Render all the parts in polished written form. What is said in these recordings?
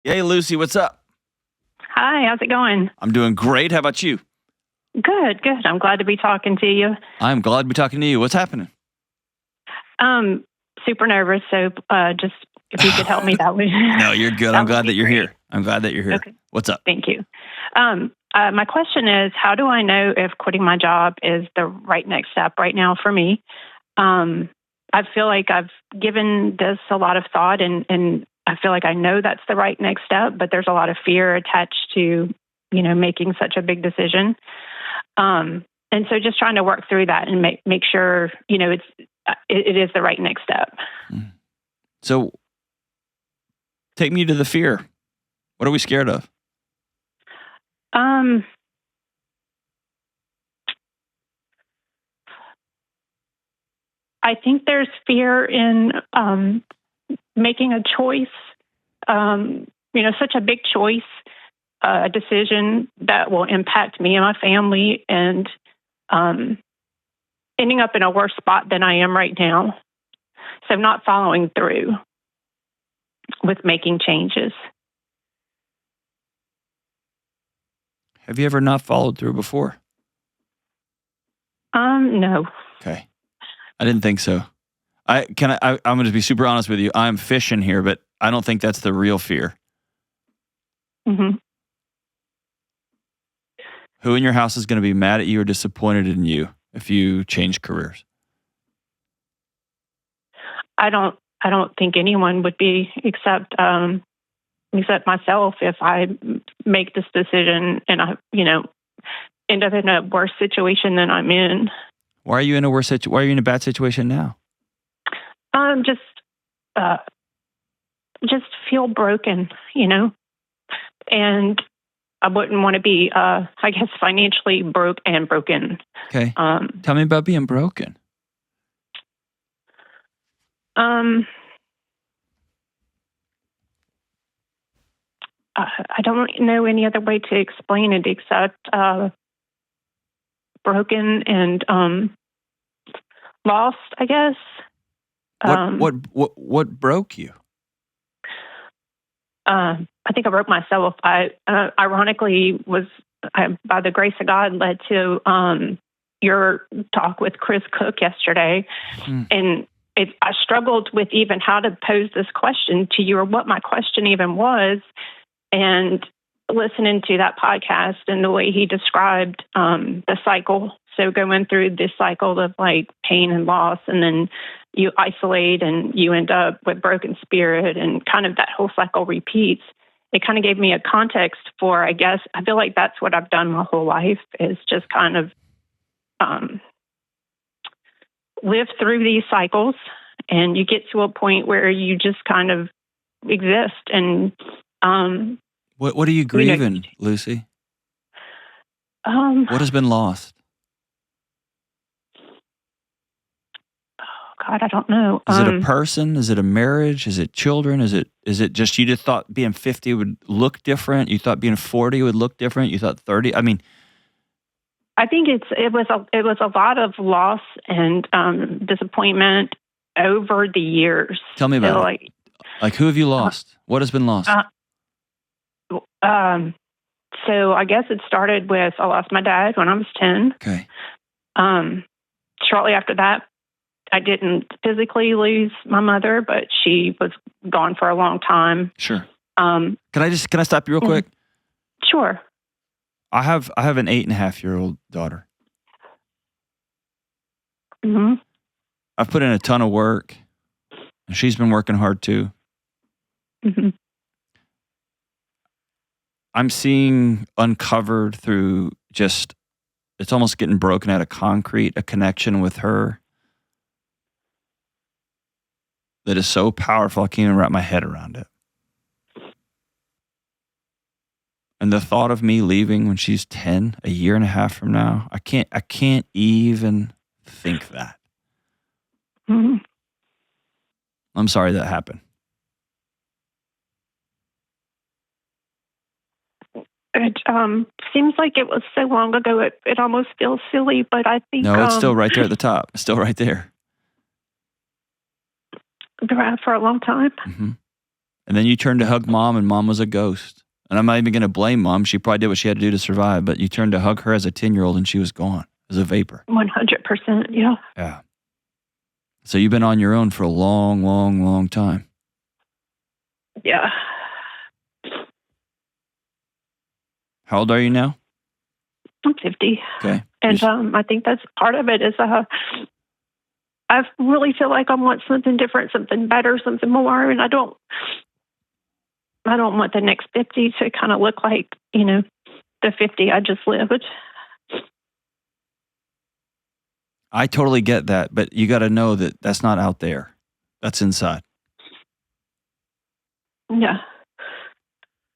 Hey, Lucy, what's up? Hi, how's it going? I'm doing great. How about you? Good, good. I'm glad to be talking to you. I'm glad to be talking to you. What's happening? Super nervous, so just if you could help me, that would. No, you're good. that I'm would glad be that you're great. here. I'm glad that you're here. Okay. What's up? Thank you. My question is, how do I know if quitting my job is the right next step right now for me? I feel like I've given this a lot of thought, and I feel like I know that's the right next step, but there's a lot of fear attached to, making such a big decision. And so just trying to work through that and make sure, it is the right next step. So take me to the fear. What are we scared of? I think there's fear in making a choice, such a big choice, a decision that will impact me and my family, and ending up in a worse spot than I am right now. So not following through with making changes. Have you ever not followed through before? No. Okay. I didn't think so. I'm going to be super honest with you. I'm fishing here, but I don't think that's the real fear. Mm-hmm. Who in your house is going to be mad at you or disappointed in you if you change careers? I don't think anyone would be except myself if I make this decision and I, end up in a worse situation than I'm in. Why are you in a worse situation? Why are you in a bad situation now? Just feel broken, and I wouldn't want to be, financially broken. Okay. Tell me about being broken. I don't know any other way to explain it except broken and lost, I guess. What broke you? I think I broke myself. I ironically was, by the grace of God, led to your talk with Chris Cook yesterday, and I struggled with even how to pose this question to you or what my question even was. And listening to that podcast and the way he described the cycle, so going through this cycle of like pain and loss, and then you isolate and you end up with broken spirit, and kind of that whole cycle repeats. It kind of gave me a context for, I feel like that's what I've done my whole life, is just kind of live through these cycles, and you get to a point where you just kind of exist. And what are you grieving, Lucy? What has been lost? God, I don't know. Is it a person? Is it a marriage? Is it children? Is it just you just thought being 50 would look different? You thought being 40 would look different? You thought 30? I mean, I think it was a lot of loss and disappointment over the years. Tell me about it. Like who have you lost? What has been lost? So I guess it started with, I lost my dad when I was 10. Okay. Shortly after that, I didn't physically lose my mother, but she was gone for a long time. Sure. Can I stop you real quick? Sure. I have an 8.5-year-old daughter. Mm-hmm. I've put in a ton of work, and she's been working hard too. Mm-hmm. I'm seeing uncovered through just, it's almost getting broken out of concrete, a connection with her that is so powerful I can't even wrap my head around it. And the thought of me leaving when she's 10, a year and a half from now, I can't even think that. Mm-hmm. I'm sorry that happened. It seems like it was so long ago, it almost feels silly, but I think... No, it's still right there at the top. It's still right there. For a long time. Mm-hmm. And then you turned to hug mom, and mom was a ghost. And I'm not even going to blame mom. She probably did what she had to do to survive. But you turned to hug her as a 10-year-old, and she was gone as a vapor. 100%. Yeah. Yeah. So you've been on your own for a long, long, long time. Yeah. How old are you now? I'm 50. Okay. And I think that's part of it is I really feel like I want something different, something better, something more. And I don't want the next 50 to kind of look like, the 50 I just lived. I totally get that, but you got to know that that's not out there. That's inside. Yeah.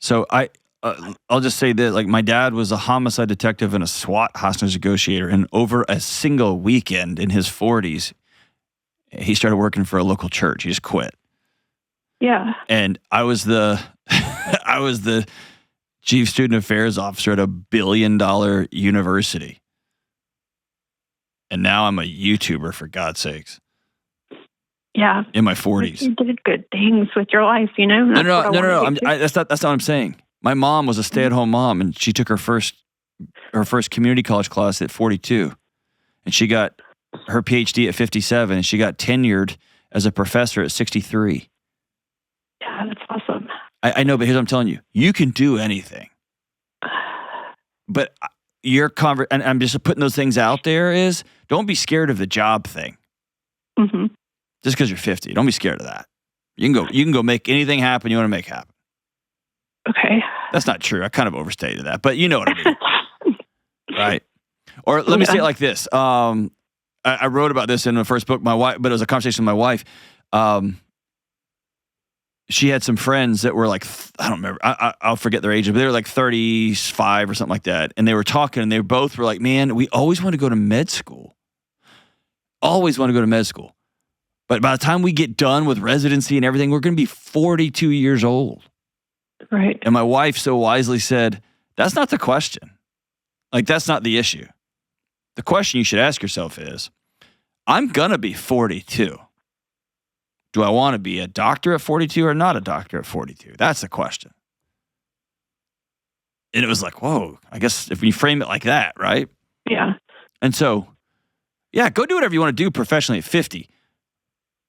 So I'll just say this, like my dad was a homicide detective and a SWAT hostage negotiator, and over a single weekend in his 40s, he started working for a local church. He just quit. Yeah. And I was the I was the chief student affairs officer at a $1 billion university. And now I'm a YouTuber, for God's sakes. Yeah. In my 40s. You did good things with your life, No. That's not what I'm saying. My mom was a stay-at-home mom, and she took her first community college class at 42. And she got her PhD at 57, and she got tenured as a professor at 63. Yeah, that's awesome. I know, but here's what I'm telling you. You can do anything. But and I'm just putting those things out there is, don't be scared of the job thing. Mm-hmm. Just because you're 50. Don't be scared of that. You can go make anything happen you want to make happen. Okay. That's not true. I kind of overstated that, but you know what I mean. Right? Or let me say it like this. I wrote about this in the first book, my wife, but it was a conversation with my wife. She had some friends that were like, I don't remember, I'll forget their age, but they were like 35 or something like that. And they were talking, and they both were like, man, we always want to go to med school. Always want to go to med school. But by the time we get done with residency and everything, we're going to be 42 years old. Right. And my wife so wisely said, that's not the question. Like, that's not the issue. The question you should ask yourself is, I'm going to be 42. Do I want to be a doctor at 42 or not a doctor at 42? That's the question. And it was like, whoa, I guess if we frame it like that, right? Yeah. And so, yeah, go do whatever you want to do professionally at 50.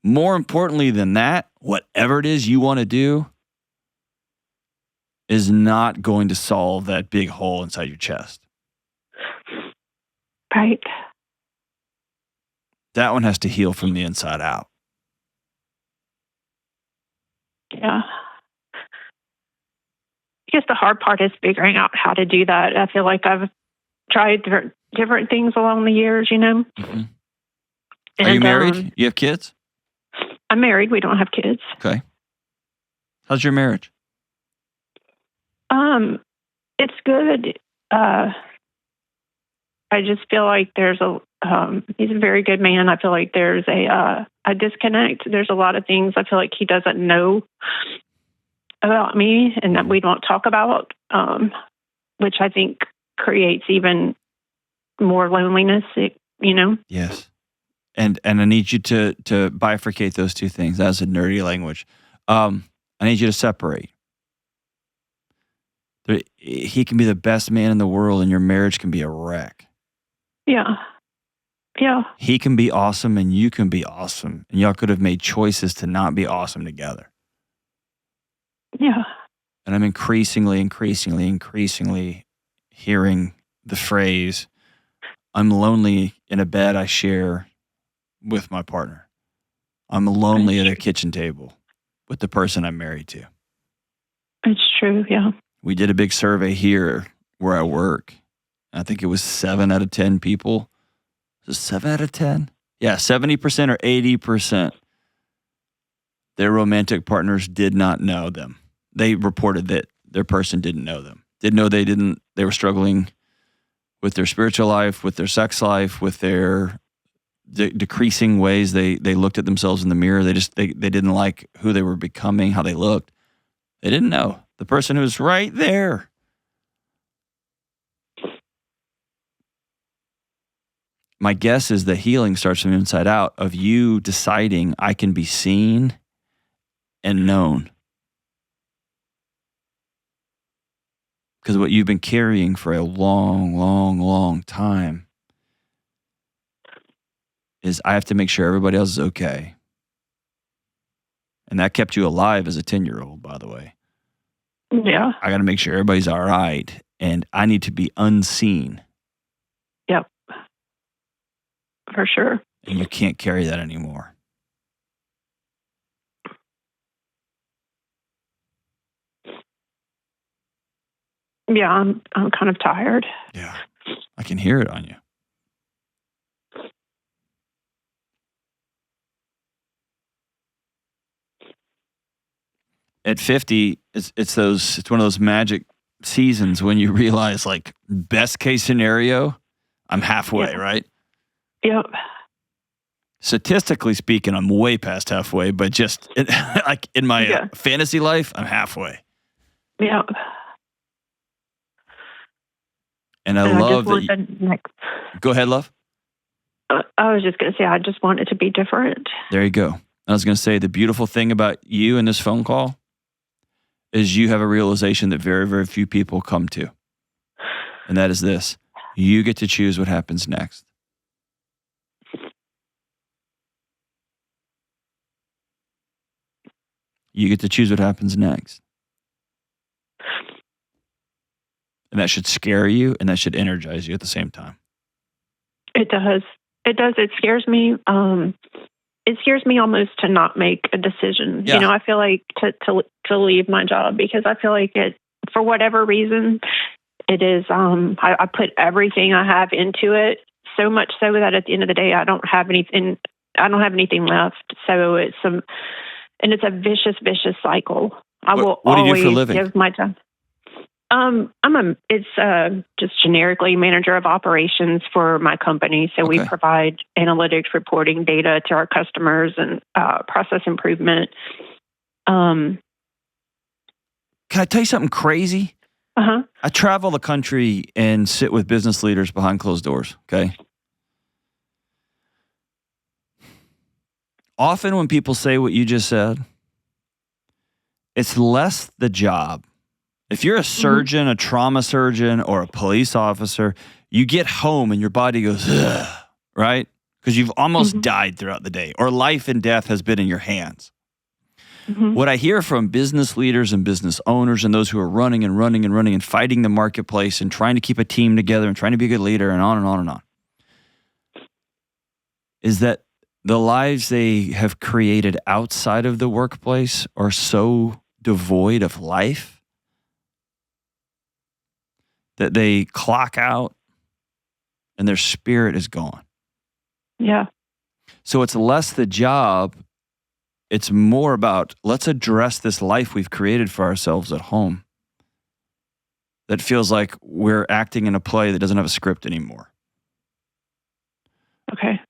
More importantly than that, whatever it is you want to do is not going to solve that big hole inside your chest. Right. That one has to heal from the inside out. Yeah. I guess the hard part is figuring out how to do that. I feel like I've tried different things along the years, Mm-hmm. Are you married? You have kids? I'm married. We don't have kids. Okay. How's your marriage? It's good. I just feel like there's he's a very good man. I feel like there's a disconnect. There's a lot of things I feel like he doesn't know about me and that we don't talk about, which I think creates even more loneliness, Yes. And I need you to bifurcate those two things. That's a nerdy language. I need you to separate. He can be the best man in the world, and your marriage can be a wreck. Yeah. Yeah. He can be awesome, and you can be awesome. And y'all could have made choices to not be awesome together. Yeah. And I'm increasingly hearing the phrase, I'm lonely in a bed I share with my partner. I'm lonely at a kitchen table with the person I'm married to. It's true, yeah. We did a big survey here where I work. I think it was 7 out of 10 people. Was it 7 out of 10? Yeah, 70% or 80%. Their romantic partners did not know them. They reported that their person didn't know them. Didn't know they were struggling with their spiritual life, with their sex life, with their decreasing ways they looked at themselves in the mirror. They didn't like who they were becoming, how they looked. They didn't know the person who was right there. My guess is the healing starts from the inside out of you deciding I can be seen and known. Because what you've been carrying for a long, long, long time is I have to make sure everybody else is okay. And that kept you alive as a 10-year-old, by the way. Yeah. I got to make sure everybody's all right. And I need to be unseen. Yep. For sure. And you can't carry that anymore. Yeah, I'm kind of tired. Yeah. I can hear it on you. At 50, it's one of those magic seasons when you realize, like, best case scenario, I'm halfway, right? Yep. Statistically speaking, I'm way past halfway, but just like in my fantasy life, I'm halfway. Yep. And I love that. Go ahead, love. I was just going to say, I just want it to be different. There you go. I was going to say, the beautiful thing about you in this phone call is you have a realization that very, very few people come to. And that is this: you get to choose what happens next. You get to choose what happens next. And that should scare you, and that should energize you at the same time. It does. It does. It scares me. It scares me almost to not make a decision. Yeah. You know, I feel like to leave my job, because I feel like it, for whatever reason, it is. I put everything I have into it, so much so that at the end of the day, I don't have anything. I don't have anything left. So it's and it's a vicious cycle. I will what do you always do for a living? give my time. It's just generically manager of operations for my company. So we provide analytics, reporting, data to our customers, and process improvement. Can I tell you something crazy? Uh-huh. I travel the country and sit with business leaders behind closed doors, okay? Often when people say what you just said, it's less the job. If you're a surgeon, a trauma surgeon, or a police officer, you get home and your body goes, ugh, right? Because you've almost died throughout the day, or life and death has been in your hands. What I hear from business leaders and business owners and those who are running and fighting the marketplace and trying to keep a team together and trying to be a good leader and on and on and on, is that the lives they have created outside of the workplace are so devoid of life that they clock out and their spirit is gone. Yeah. So it's less the job. It's more about, let's address this life we've created for ourselves at home that feels like we're acting in a play that doesn't have a script anymore. Okay.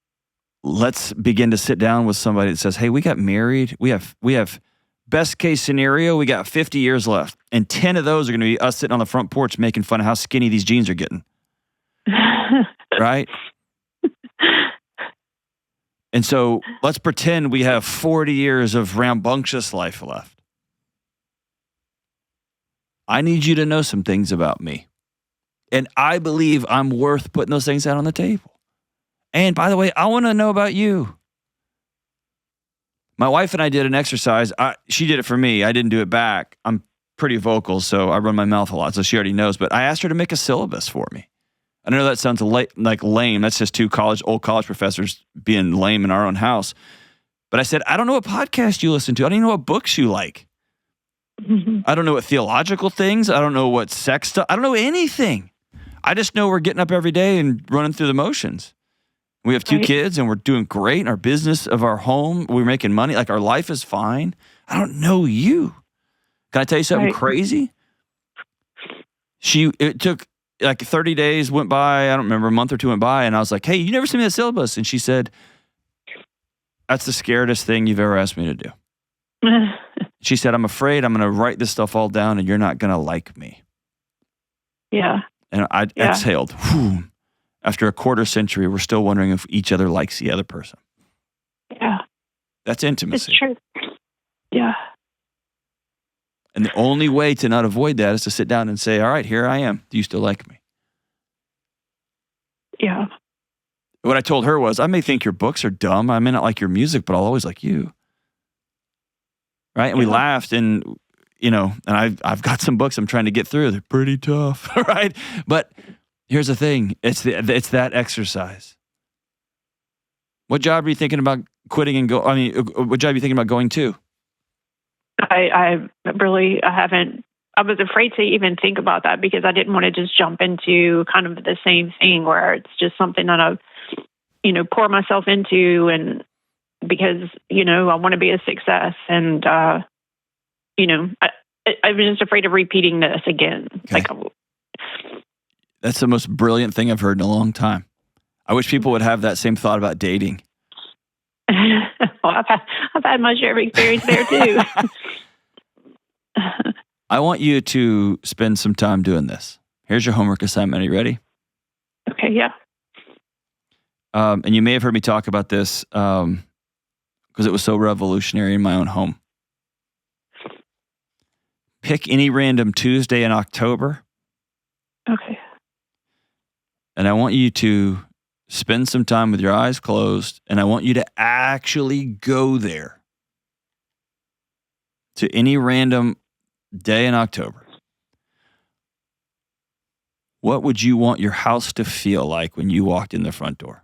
Let's begin to sit down with somebody that says, hey, we got married. We have best case scenario, we got 50 years left. And 10 of those are going to be us sitting on the front porch making fun of how skinny these jeans are getting. Right? And so let's pretend we have 40 years of rambunctious life left. I need you to know some things about me. And I believe I'm worth putting those things out on the table. And by the way, I want to know about you. My wife and I did an exercise. She did it for me. I didn't do it back. I'm pretty vocal, so I run my mouth a lot, so she already knows. But I asked her to make a syllabus for me. I know that sounds like lame. That's just two old college professors being lame in our own house. But I said, I don't know what podcast you listen to. I don't even know what books you like. I don't know what theological things. I don't know what sex stuff. I don't know anything. I just know we're getting up every day and running through the motions. We have 2 kids and we're doing great in our business of our home. We're making money. Like, our life is fine. I don't know you. Can I tell you something crazy? It took like 30 days went by. I don't remember, a month or 2 went by. And I was like, hey, you never sent me that syllabus. And she said, that's the scariest thing you've ever asked me to do. She said, I'm afraid I'm going to write this stuff all down and you're not going to like me. Yeah. And I exhaled. Whew. After a quarter century, we're still wondering if each other likes the other person. Yeah. That's intimacy. It's true. Yeah. And the only way to not avoid that is to sit down and say, all right, here I am. Do you still like me? Yeah. What I told her was, I may think your books are dumb. I may not like your music, but I'll always like you. Right? And we laughed, and I've got some books I'm trying to get through. They're pretty tough, right? But here's the thing. It's that exercise. What job are you thinking about quitting and what job are you thinking about going to? I haven't. I was afraid to even think about that because I didn't want to just jump into kind of the same thing where it's just something that I've, pour myself into, and because, I want to be a success, and, I'm just afraid of repeating this again. Okay. That's the most brilliant thing I've heard in a long time. I wish people would have that same thought about dating. Well, I've had my share of experience there too. I want you to spend some time doing this. Here's your homework assignment. Are you ready? Okay, yeah. And you may have heard me talk about this because it was so revolutionary in my own home. Pick any random Tuesday in October. Okay. And I want you to spend some time with your eyes closed, and I want you to actually go there to any random day in October. What would you want your house to feel like when you walked in the front door?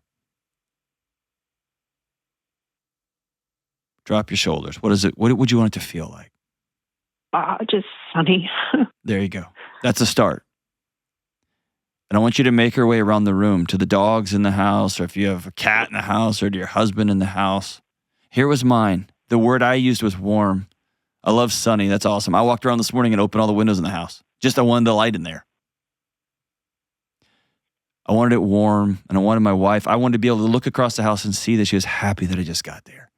Drop your shoulders. What is it? What would you want it to feel like? Just sunny. There you go. That's a start. And I want you to make your way around the room to the dogs in the house, or if you have a cat in the house, or to your husband in the house. Here was mine. The word I used was warm. I love sunny. That's awesome. I walked around this morning and opened all the windows in the house. Just I wanted the light in there. I wanted it warm, and I wanted my wife. I wanted to be able to look across the house and see that she was happy that I just got there.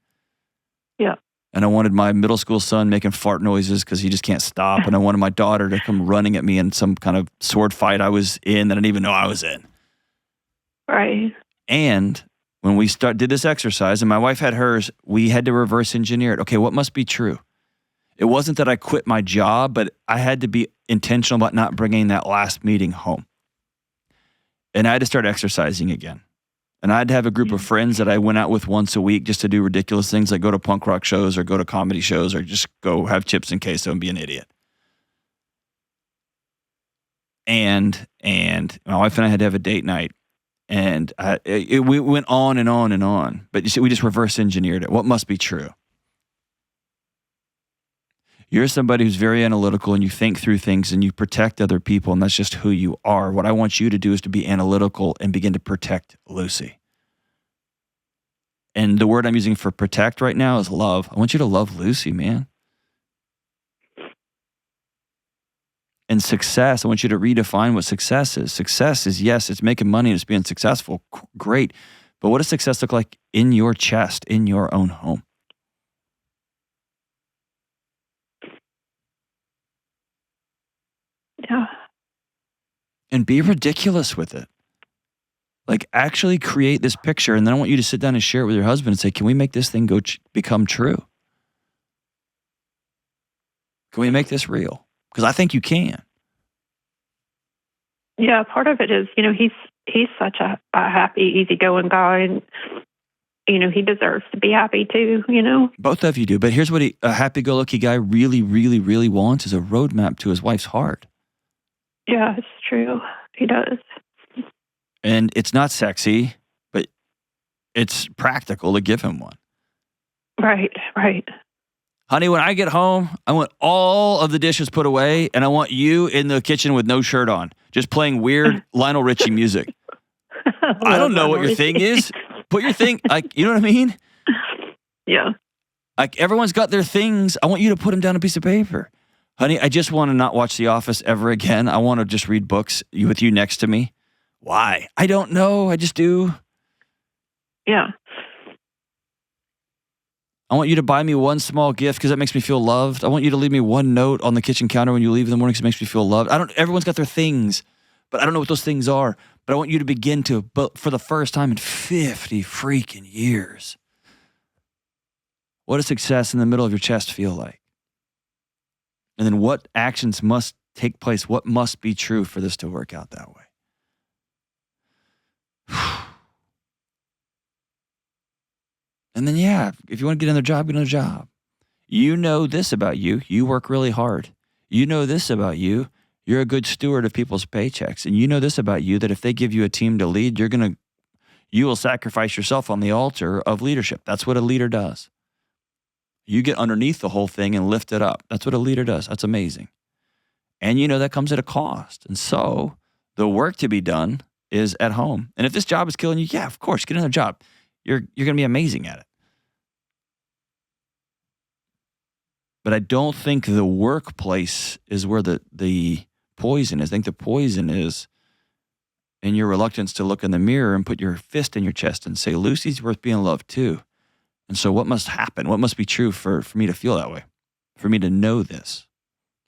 Yeah. And I wanted my middle school son making fart noises because he just can't stop. And I wanted my daughter to come running at me in some kind of sword fight I was in that I didn't even know I was in. Right. And when we did this exercise, and my wife had hers, we had to reverse engineer it. Okay, what must be true? It wasn't that I quit my job, but I had to be intentional about not bringing that last meeting home. And I had to start exercising again. And I had to have a group of friends that I went out with once a week just to do ridiculous things like go to punk rock shows or go to comedy shows or just go have chips and queso and be an idiot. And my wife and I had to have a date night. And we went on and on and on. But you see, we just reverse engineered it. What must be true? You're somebody who's very analytical and you think through things and you protect other people, and that's just who you are. What I want you to do is to be analytical and begin to protect Lucy. And the word I'm using for protect right now is love. I want you to love Lucy, man. And success, I want you to redefine what success is. Success is, yes, it's making money and it's being successful. Great. But what does success look like in your chest, in your own home? Yeah. And be ridiculous with it. Like actually create this picture, and then I want you to sit down and share it with your husband and say, can we make this thing become true? Can we make this real? Because I think you can. Yeah, part of it is, he's such a happy, easygoing guy, and he deserves to be happy too, Both of you do. But here's what a happy-go-lucky guy really, really, really wants is a roadmap to his wife's heart. Yeah, it's true. He does. And it's not sexy, but it's practical to give him one. Right. Honey, when I get home, I want all of the dishes put away, and I want you in the kitchen with no shirt on, just playing weird Lionel Richie music. I don't know what your thing is. Put your thing, you know what I mean? Yeah. Like everyone's got their things. I want you to put them down on a piece of paper. Honey, I just want to not watch The Office ever again. I want to just read books with you next to me. Why? I don't know. I just do. Yeah. I want you to buy me one small gift because that makes me feel loved. I want you to leave me one note on the kitchen counter when you leave in the morning because it makes me feel loved. Everyone's got their things, but I don't know what those things are. But I want you to begin to, but for the first time in 50 freaking years, what does success in the middle of your chest feel like? And then what actions must take place? What must be true for this to work out that way? And then, if you want to get another job, get another job. You know this about you. You work really hard. You know this about you. You're a good steward of people's paychecks. And you know this about you, that if they give you a team to lead, you will sacrifice yourself on the altar of leadership. That's what a leader does. You get underneath the whole thing and lift it up. That's what a leader does. That's amazing. And you know that comes at a cost. And so the work to be done is at home. And if this job is killing you, of course, get another job. You're going to be amazing at it. But I don't think the workplace is where the poison is. I think the poison is in your reluctance to look in the mirror and put your fist in your chest and say, Lucy's worth being loved too. And so what must happen? What must be true for me to feel that way? For me to know this?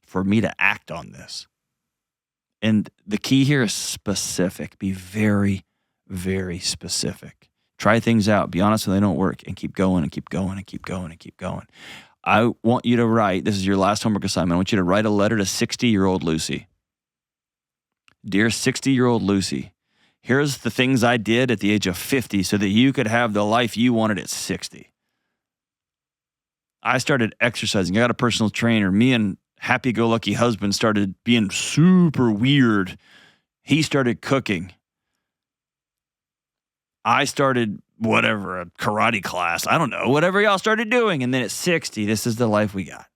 For me to act on this? And the key here is specific. Be very, very specific. Try things out. Be honest when they don't work, and keep going and keep going and keep going and keep going. I want you to write, this is your last homework assignment, I want you to write a letter to 60-year-old Lucy. Dear 60-year-old Lucy, here's the things I did at the age of 50 so that you could have the life you wanted at 60. I started exercising. I got a personal trainer. Me and happy-go-lucky husband started being super weird. He started cooking. I started a karate class. I don't know, whatever y'all started doing. And then at 60, this is the life we got.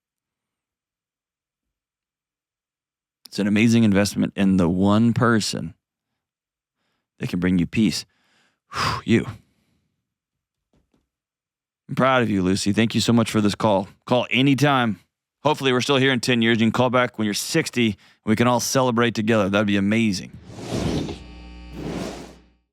It's an amazing investment in the one person that can bring you peace. You. I'm proud of you, Lucy. Thank you so much for this call. Call anytime. Hopefully we're still here in 10 years. You can call back when you're 60 and we can all celebrate together. That'd be amazing.